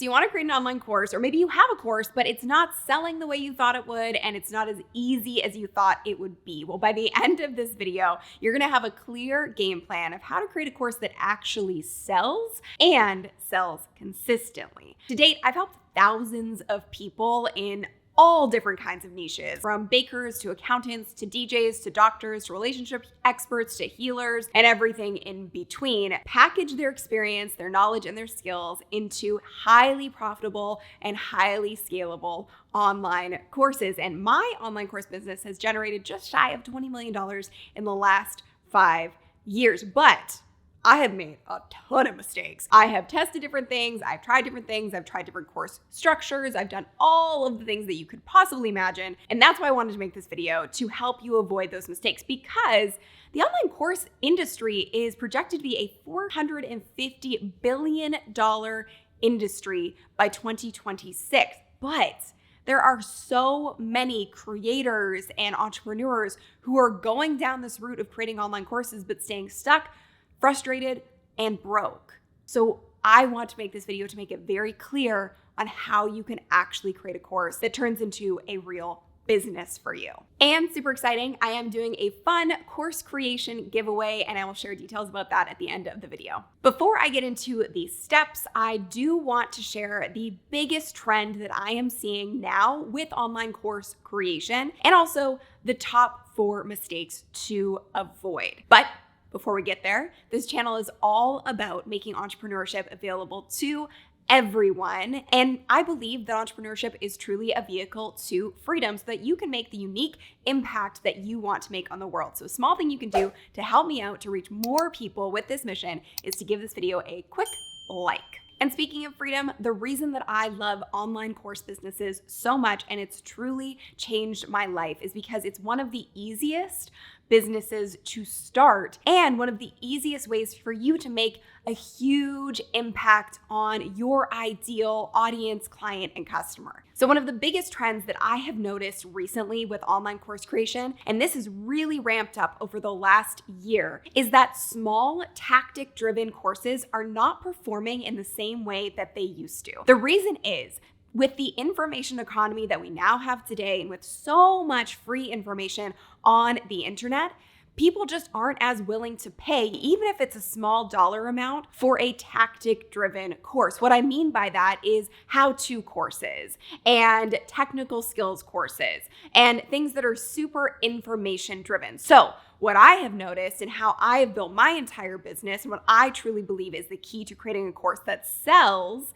So you want to create an online course, or maybe you have a course, but it's not selling the way you thought it would, and it's not as easy as you thought it would be. Well, by the end of this video, you're going to have a clear game plan of how to create a course that actually sells and sells consistently. To date, I've helped thousands of people in all different kinds of niches, from bakers to accountants to DJs to doctors to relationship experts to healers and everything in between, package their experience, their knowledge, and their skills into highly profitable and highly scalable online courses. And my online course business has generated just shy of $20 million in the last 5 years. But I have made a ton of mistakes. I have tested different things. I've tried different things. I've tried different course structures. I've done all of the things that you could possibly imagine. And that's why I wanted to make this video, to help you avoid those mistakes, because the online course industry is projected to be a $450 billion industry by 2026. But there are so many creators and entrepreneurs who are going down this route of creating online courses, but staying stuck, frustrated, and broke. So I want to make this video to make it very clear on how you can actually create a course that turns into a real business for you. And super exciting, I am doing a fun course creation giveaway, and I will share details about that at the end of the video. Before I get into the steps, I do want to share the biggest trend that I am seeing now with online course creation, and also the top 4 mistakes to avoid. But before we get there, this channel is all about making entrepreneurship available to everyone. And I believe that entrepreneurship is truly a vehicle to freedom so that you can make the unique impact that you want to make on the world. So a small thing you can do to help me out to reach more people with this mission is to give this video a quick like. And speaking of freedom, the reason that I love online course businesses so much, and it's truly changed my life, is because it's one of the easiest businesses to start and one of the easiest ways for you to make a huge impact on your ideal audience, client, and customer. So one of the biggest trends that I have noticed recently with online course creation, and this has really ramped up over the last year, is that small tactic-driven courses are not performing in the same way that they used to. The reason is, with the information economy that we now have today, and with so much free information on the internet, people just aren't as willing to pay, even if it's a small dollar amount, for a tactic-driven course. What I mean by that is how-to courses and technical skills courses and things that are super information-driven. So what I have noticed and how I have built my entire business, and what I truly believe is the key to creating a course that sells,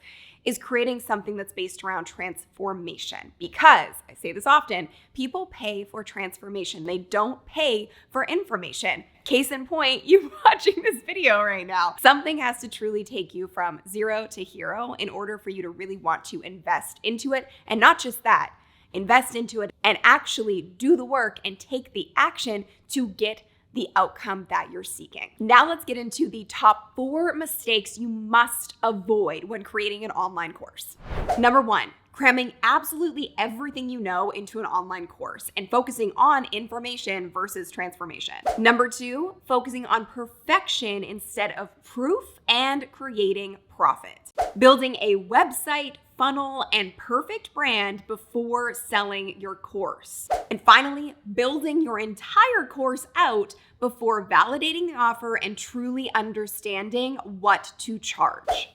is creating something that's based around transformation. Because, I say this often, people pay for transformation. They don't pay for information. Case in point, you watching this video right now. Something has to truly take you from zero to hero in order for you to really want to invest into it. And not just that, invest into it and actually do the work and take the action to get the outcome that you're seeking. Now let's get into the top 4 mistakes you must avoid when creating an online course. Number 1, cramming absolutely everything you know into an online course and focusing on information versus transformation. Number 2, focusing on perfection instead of proof and creating profit. Building a website, funnel, and perfect brand before selling your course. And finally, building your entire course out before validating the offer and truly understanding what to charge.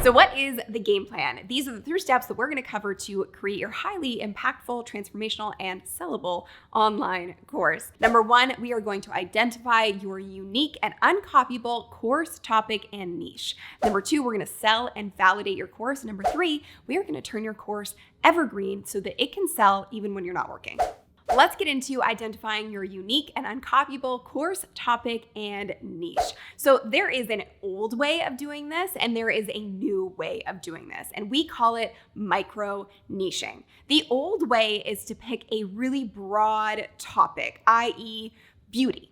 So what is the game plan? These are the 3 steps that we're going to cover to create your highly impactful, transformational, and sellable online course. Number 1, we are going to identify your unique and uncopyable course, topic, and niche. Number 2, we're going to sell and validate your course. Number 3, we are going to turn your course evergreen so that it can sell even when you're not working. Let's get into identifying your unique and uncopyable course, topic, and niche. So there is an old way of doing this, and there is a new way of doing this, and we call it micro niching. The old way is to pick a really broad topic, i.e. beauty.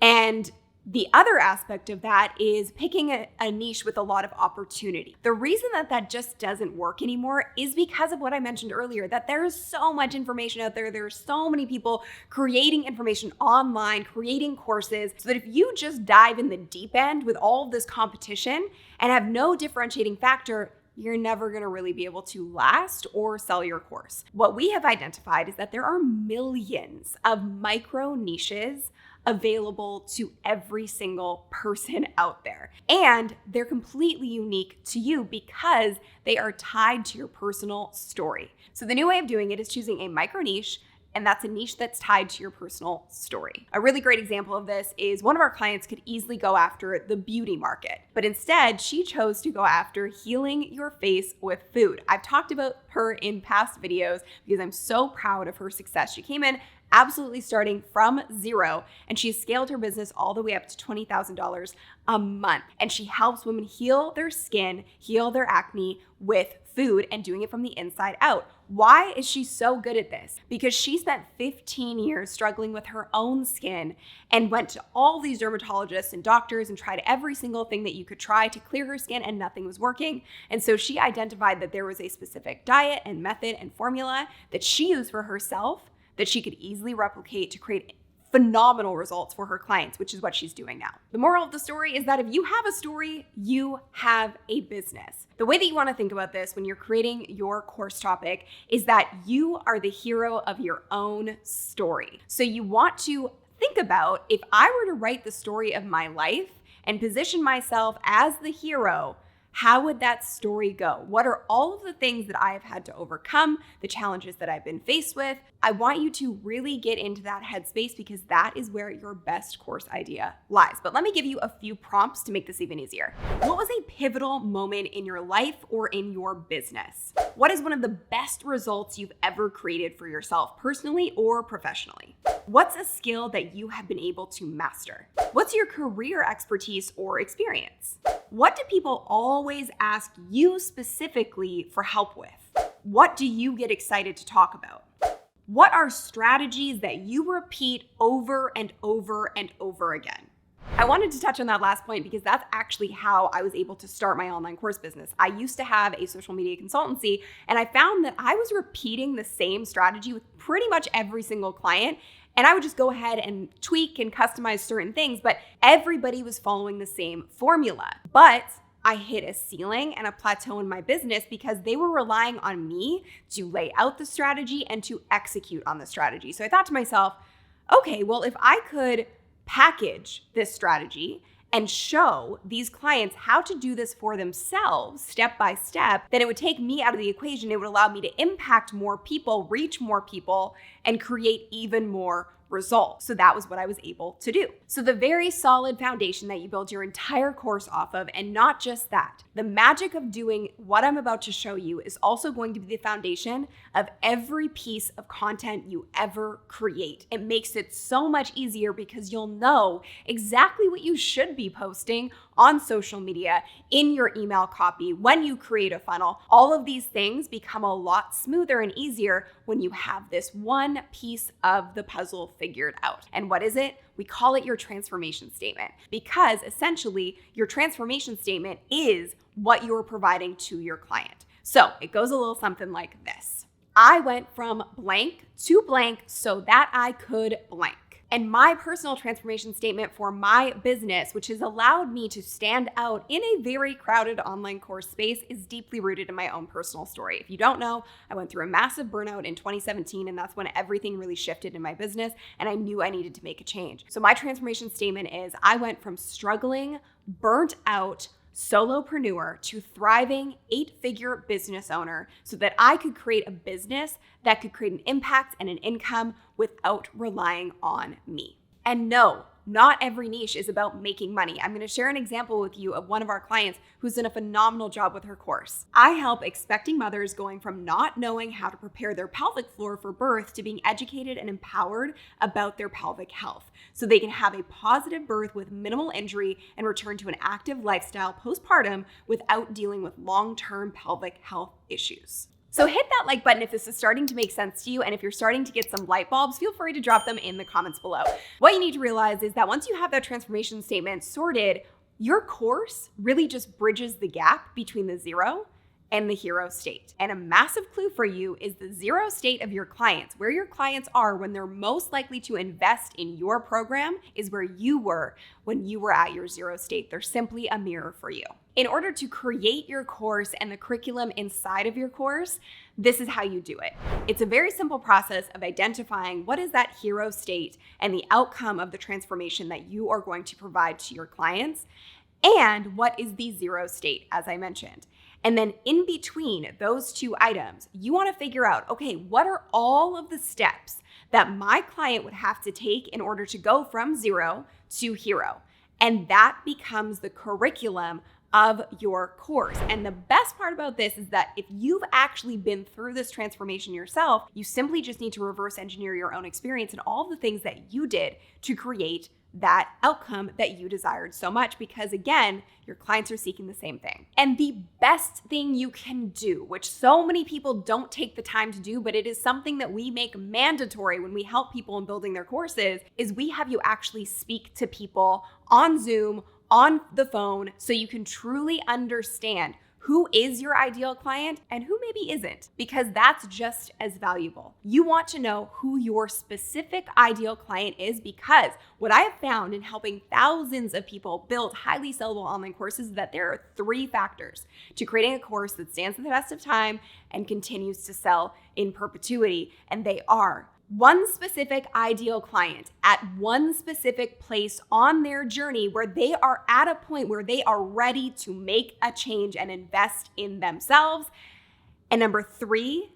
And the other aspect of that is picking a niche with a lot of opportunity. The reason that just doesn't work anymore is because of what I mentioned earlier, that there's so much information out there. There's so many people creating information online, creating courses, so that if you just dive in the deep end with all of this competition and have no differentiating factor, you're never going to really be able to last or sell your course. What we have identified is that there are millions of micro niches available to every single person out there. And they're completely unique to you because they are tied to your personal story. So the new way of doing it is choosing a micro niche, and that's a niche that's tied to your personal story. A really great example of this is one of our clients could easily go after the beauty market, but instead she chose to go after healing your face with food. I've talked about her in past videos because I'm so proud of her success. She came in absolutely starting from zero, and she scaled her business all the way up to $20,000 a month. And she helps women heal their skin, heal their acne with food, and doing it from the inside out. Why is she so good at this? Because she spent 15 years struggling with her own skin and went to all these dermatologists and doctors and tried every single thing that you could try to clear her skin, and nothing was working. And so she identified that there was a specific diet and method and formula that she used for herself that she could easily replicate to create phenomenal results for her clients, which is what she's doing now. The moral of the story is that if you have a story, you have a business. The way that you want to think about this when you're creating your course topic is that you are the hero of your own story. So you want to think about, if I were to write the story of my life and position myself as the hero, how would that story go? What are all of the things that I have had to overcome, the challenges that I've been faced with? I want you to really get into that headspace because that is where your best course idea lies. But let me give you a few prompts to make this even easier. What was a pivotal moment in your life or in your business? What is one of the best results you've ever created for yourself, personally or professionally? What's a skill that you have been able to master? What's your career expertise or experience? What do people always ask you specifically for help with? What do you get excited to talk about? What are strategies that you repeat over and over and over again? I wanted to touch on that last point because that's actually how I was able to start my online course business. I used to have a social media consultancy, and I found that I was repeating the same strategy with pretty much every single client. And I would just go ahead and tweak and customize certain things, but everybody was following the same formula. But I hit a ceiling and a plateau in my business because they were relying on me to lay out the strategy and to execute on the strategy. So I thought to myself, okay, well, if I could package this strategy and show these clients how to do this for themselves step by step, then it would take me out of the equation. It would allow me to impact more people, reach more people, and create even more results. So that was what I was able to do. So the very solid foundation that you build your entire course off of, and not just that, the magic of doing what I'm about to show you is also going to be the foundation of every piece of content you ever create. It makes it so much easier because you'll know exactly what you should be posting on social media, in your email copy, when you create a funnel. All of these things become a lot smoother and easier when you have this one piece of the puzzle figured out. And what is it? We call it your transformation statement, because essentially your transformation statement is what you're providing to your client. So it goes a little something like this. I went from blank to blank so that I could blank. And my personal transformation statement for my business, which has allowed me to stand out in a very crowded online course space, is deeply rooted in my own personal story. If you don't know, I went through a massive burnout in 2017, and that's when everything really shifted in my business, and I knew I needed to make a change. So my transformation statement is I went from struggling, burnt out, solopreneur to thriving 8-figure business owner so that I could create a business that could create an impact and an income without relying on me. And no, not every niche is about making money. I'm going to share an example with you of one of our clients who's done a phenomenal job with her course. I help expecting mothers going from not knowing how to prepare their pelvic floor for birth to being educated and empowered about their pelvic health so they can have a positive birth with minimal injury and return to an active lifestyle postpartum without dealing with long-term pelvic health issues. So hit that like button if this is starting to make sense to you, and if you're starting to get some light bulbs, feel free to drop them in the comments below. What you need to realize is that once you have that transformation statement sorted, your course really just bridges the gap between the zero and the hero state. And a massive clue for you is the zero state of your clients. Where your clients are when they're most likely to invest in your program is where you were when you were at your zero state. They're simply a mirror for you. In order to create your course and the curriculum inside of your course, this is how you do it. It's a very simple process of identifying what is that hero state and the outcome of the transformation that you are going to provide to your clients, and what is the zero state, as I mentioned. And then in between those two items, you want to figure out, okay, what are all of the steps that my client would have to take in order to go from zero to hero? And that becomes the curriculum of your course. And the best part about this is that if you've actually been through this transformation yourself, you simply just need to reverse engineer your own experience and all the things that you did to create that outcome that you desired so much, because again, your clients are seeking the same thing. And the best thing you can do, which so many people don't take the time to do, but it is something that we make mandatory when we help people in building their courses, is we have you actually speak to people on Zoom, on the phone, so you can truly understand who is your ideal client and who maybe isn't, because that's just as valuable. You want to know who your specific ideal client is, because what I have found in helping thousands of people build highly sellable online courses is that there are 3 factors to creating a course that stands the test of time and continues to sell in perpetuity. And they are: one specific ideal client at one specific place on their journey where they are at a point where they are ready to make a change and invest in themselves. And number 3,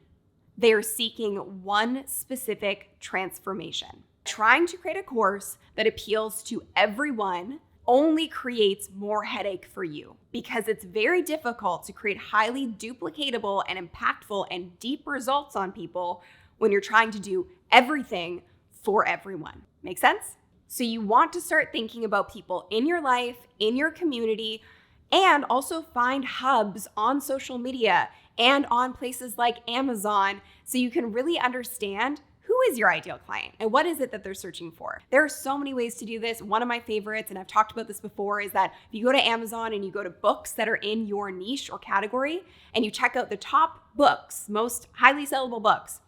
they are seeking one specific transformation. Trying to create a course that appeals to everyone only creates more headache for you, because it's very difficult to create highly duplicatable and impactful and deep results on people when you're trying to do everything for everyone. Make sense? So you want to start thinking about people in your life, in your community, and also find hubs on social media and on places like Amazon, so you can really understand who is your ideal client and what is it that they're searching for. There are so many ways to do this. One of my favorites, and I've talked about this before, is that if you go to Amazon and you go to books that are in your niche or category, and you check out the top books, most highly sellable books,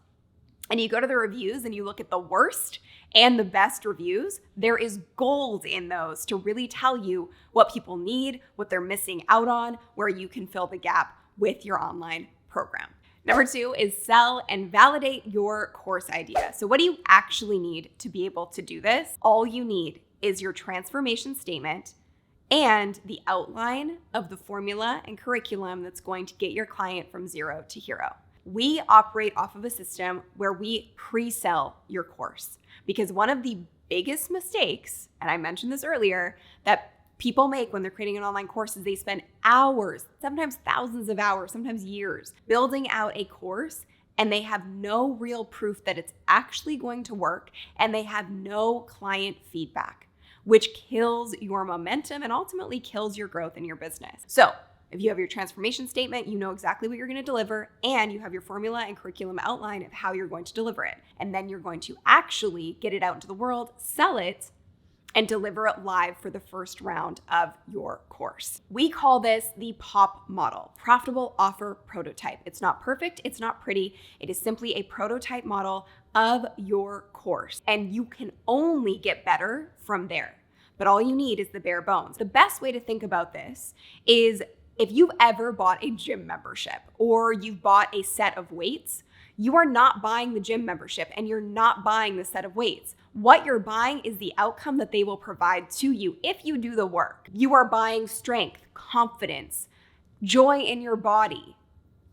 and you go to the reviews and you look at the worst and the best reviews, there is gold in those to really tell you what people need, what they're missing out on, where you can fill the gap with your online program. Number 2 is sell and validate your course idea. So what do you actually need to be able to do this? All you need is your transformation statement and the outline of the formula and curriculum that's going to get your client from zero to hero. We operate off of a system where we pre-sell your course, because one of the biggest mistakes, and I mentioned this earlier, that people make when they're creating an online course is they spend hours, sometimes thousands of hours, sometimes years, building out a course, and they have no real proof that it's actually going to work, and they have no client feedback, which kills your momentum and ultimately kills your growth in your business. So if you have your transformation statement, you know exactly what you're going to deliver, and you have your formula and curriculum outline of how you're going to deliver it. And then you're going to actually get it out into the world, sell it, and deliver it live for the first round of your course. We call this the POP model, Profitable Offer Prototype. It's not perfect, it's not pretty. It is simply a prototype model of your course, and you can only get better from there. But all you need is the bare bones. The best way to think about this is, if you've ever bought a gym membership or you've bought a set of weights, you are not buying the gym membership and you're not buying the set of weights. What you're buying is the outcome that they will provide to you if you do the work. You are buying strength, confidence, joy in your body.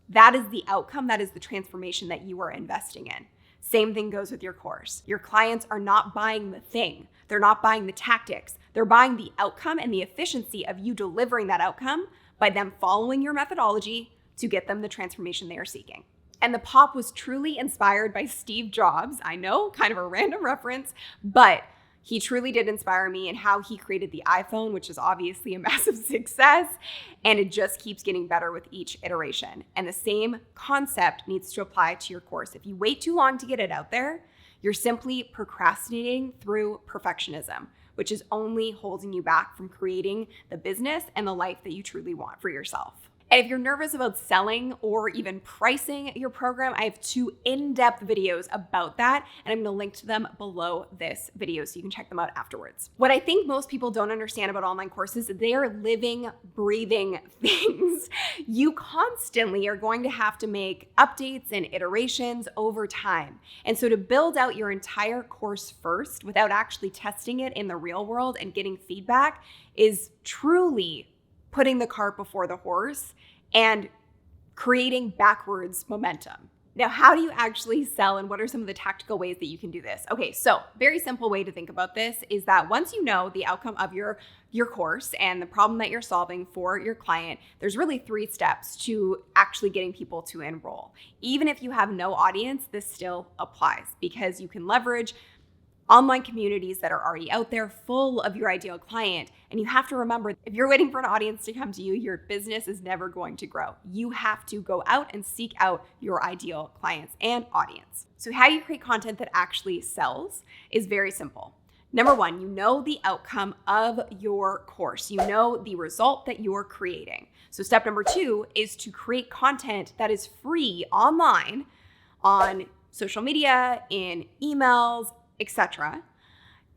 That is the outcome. That is the transformation that you are investing in. Same thing goes with your course. Your clients are not buying the thing. They're not buying the tactics. They're buying the outcome and the efficiency of you delivering that outcome by them following your methodology to get them the transformation they are seeking. And the POP was truly inspired by Steve Jobs. I know, kind of a random reference, but he truly did inspire me in how he created the iPhone, which is obviously a massive success, and it just keeps getting better with each iteration. And the same concept needs to apply to your course. If you wait too long to get it out there, you're simply procrastinating through perfectionism, which is only holding you back from creating the business and the life that you truly want for yourself. And if you're nervous about selling or even pricing your program, I have 2 in-depth videos about that, and I'm gonna link to them below this video so you can check them out afterwards. What I think most people don't understand about online courses, they are living, breathing things. You constantly are going to have to make updates and iterations over time. And so to build out your entire course first without actually testing it in the real world and getting feedback is truly putting the cart before the horse and creating backwards momentum. Now, how do you actually sell and what are some of the tactical ways that you can do this? Okay, so very simple way to think about this is that once you know the outcome of your course and the problem that you're solving for your client, there's really 3 steps to actually getting people to enroll. Even if you have no audience, this still applies because you can leverage online communities that are already out there full of your ideal client. And you have to remember, if you're waiting for an audience to come to you, your business is never going to grow. You have to go out and seek out your ideal clients and audience. So how you create content that actually sells is very simple. Number 1, you know the outcome of your course. You know the result that you're creating. So step number 2 is to create content that is free online on social media, in emails, etc.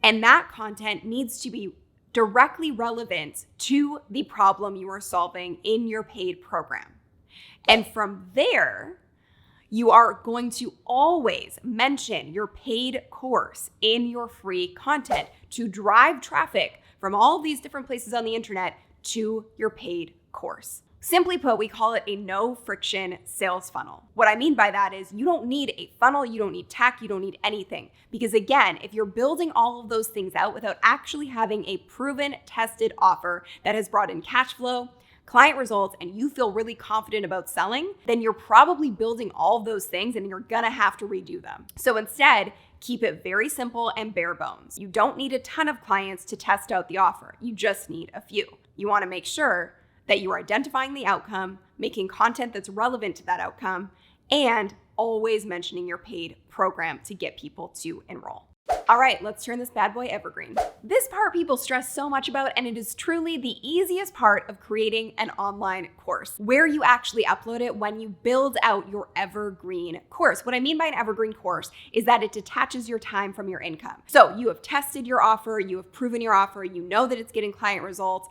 And that content needs to be directly relevant to the problem you are solving in your paid program. And from there, you are going to always mention your paid course in your free content to drive traffic from all of these different places on the internet to your paid course. Simply put, we call it a no friction sales funnel. What I mean by that is you don't need a funnel, you don't need tech, you don't need anything. Because again, if you're building all of those things out without actually having a proven, tested offer that has brought in cash flow, client results, and you feel really confident about selling, then you're probably building all of those things and you're gonna have to redo them. So instead, keep it very simple and bare bones. You don't need a ton of clients to test out the offer. You just need a few. You wanna make sure that you are identifying the outcome, making content that's relevant to that outcome, and always mentioning your paid program to get people to enroll. All right, let's turn this bad boy evergreen. This part people stress so much about, and it is truly the easiest part of creating an online course, where you actually upload it when you build out your evergreen course. What I mean by an evergreen course is that it detaches your time from your income. So you have tested your offer, you have proven your offer, you know that it's getting client results,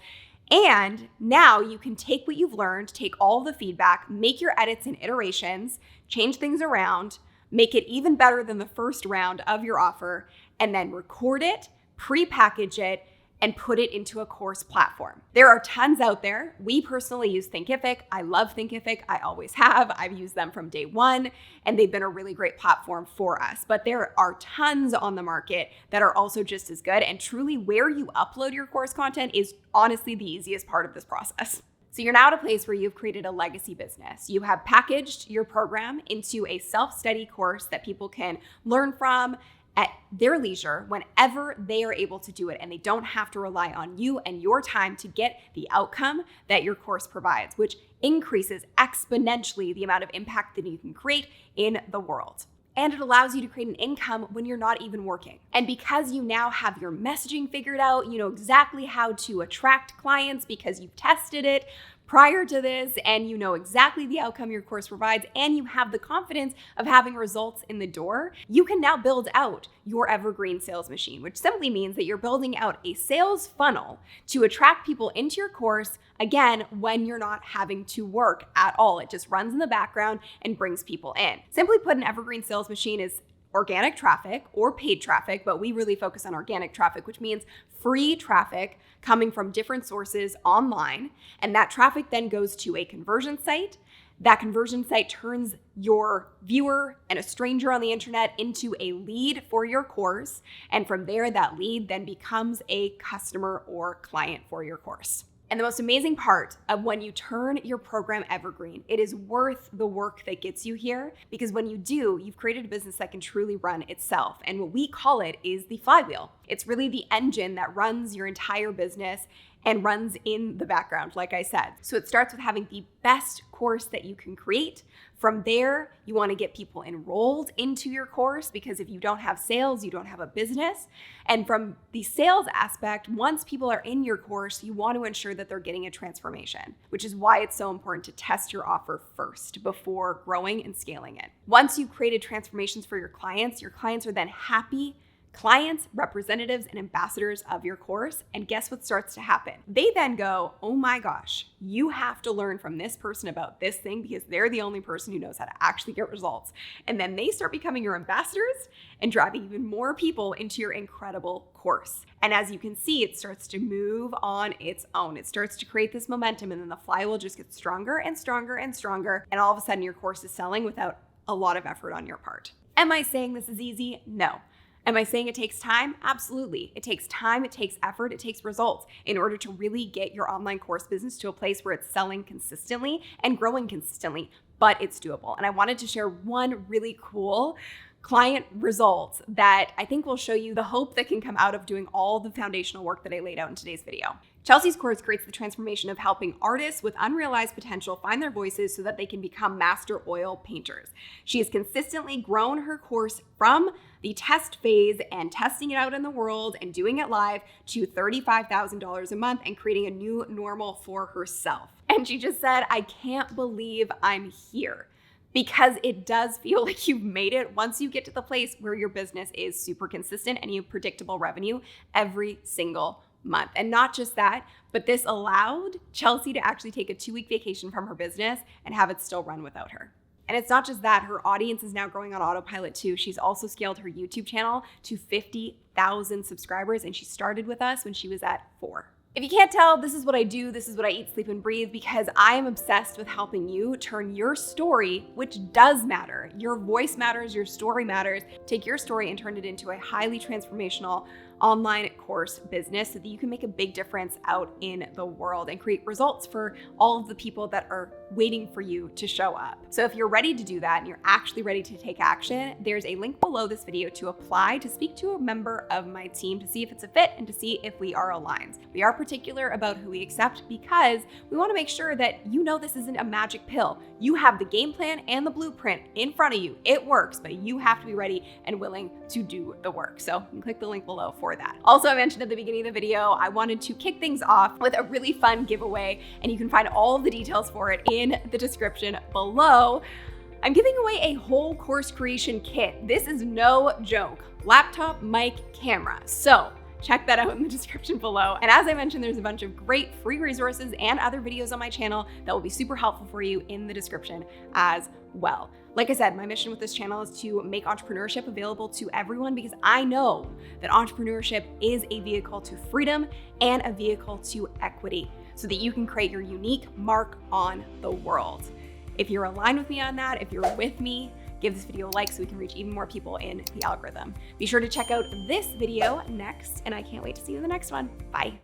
and now you can take what you've learned, take all the feedback, make your edits and iterations, change things around, make it even better than the first round of your offer, and then record it, pre-package it, and put it into a course platform. There are tons out there. We personally use Thinkific. I love Thinkific. I always have. I've used them from day one, and they've been a really great platform for us. But there are tons on the market that are also just as good. And truly, where you upload your course content is honestly the easiest part of this process. So you're now at a place where you've created a legacy business. You have packaged your program into a self-study course that people can learn from at their leisure whenever they are able to do it, and they don't have to rely on you and your time to get the outcome that your course provides, which increases exponentially the amount of impact that you can create in the world. And it allows you to create an income when you're not even working. And because you now have your messaging figured out, you know exactly how to attract clients because you've tested it prior to this, and you know exactly the outcome your course provides, and you have the confidence of having results in the door, you can now build out your evergreen sales machine, which simply means that you're building out a sales funnel to attract people into your course, again, when you're not having to work at all. It just runs in the background and brings people in. Simply put, an evergreen sales machine is organic traffic or paid traffic, but we really focus on organic traffic, which means free traffic coming from different sources online. And that traffic then goes to a conversion site. That conversion site turns your viewer and a stranger on the internet into a lead for your course. And from there, that lead then becomes a customer or client for your course. And the most amazing part of when you turn your program evergreen, it is worth the work that gets you here, because when you do, you've created a business that can truly run itself. And what we call it is the flywheel. It's really the engine that runs your entire business and runs in the background, like I said. So it starts with having the best course that you can create. From there, you want to get people enrolled into your course, because if you don't have sales, you don't have a business. And from the sales aspect, once people are in your course, you want to ensure that they're getting a transformation, which is why it's so important to test your offer first before growing and scaling it. Once you've created transformations for your clients are then happy clients, representatives, and ambassadors of your course. And guess what starts to happen? They then go, oh my gosh, you have to learn from this person about this thing, because they're the only person who knows how to actually get results. And then they start becoming your ambassadors and driving even more people into your incredible course. And as you can see, it starts to move on its own. It starts to create this momentum, and then the flywheel just gets stronger and stronger and stronger. And all of a sudden your course is selling without a lot of effort on your part. Am I saying this is easy? No. Am I saying it takes time? Absolutely. It takes time, it takes effort, it takes results in order to really get your online course business to a place where it's selling consistently and growing consistently, but it's doable. And I wanted to share one really cool client results that I think will show you the hope that can come out of doing all the foundational work that I laid out in today's video. Chelsea's course creates the transformation of helping artists with unrealized potential find their voices so that they can become master oil painters. She has consistently grown her course from the test phase and testing it out in the world and doing it live to $35,000 a month and creating a new normal for herself. And she just said, I can't believe I'm here. Because it does feel like you've made it once you get to the place where your business is super consistent and you have predictable revenue every single month. And not just that, but this allowed Chelsea to actually take a 2-week vacation from her business and have it still run without her. And it's not just that, her audience is now growing on autopilot too. She's also scaled her YouTube channel to 50,000 subscribers, and she started with us when she was at 4. If you can't tell, this is what I do, this is what I eat, sleep, and breathe, because I am obsessed with helping you turn your story, which does matter, your voice matters, your story matters, take your story and turn it into a highly transformational online course business so that you can make a big difference out in the world and create results for all of the people that are waiting for you to show up. So if you're ready to do that and you're actually ready to take action, there's a link below this video to apply to speak to a member of my team to see if it's a fit and to see if we are aligned. We are particular about who we accept because we want to make sure that you know this isn't a magic pill. You have the game plan and the blueprint in front of you. It works, but you have to be ready and willing to do the work. So you can click the link below for that. Also, I mentioned at the beginning of the video, I wanted to kick things off with a really fun giveaway, and you can find all of the details for it in the description below. I'm giving away a whole course creation kit. This is no joke. Laptop, mic, camera. So check that out in the description below. And as I mentioned, there's a bunch of great free resources and other videos on my channel that will be super helpful for you in the description as well. Like I said, my mission with this channel is to make entrepreneurship available to everyone, because I know that entrepreneurship is a vehicle to freedom and a vehicle to equity so that you can create your unique mark on the world. If you're aligned with me on that, if you're with me, give this video a like so we can reach even more people in the algorithm. Be sure to check out this video next, and I can't wait to see you in the next one. Bye.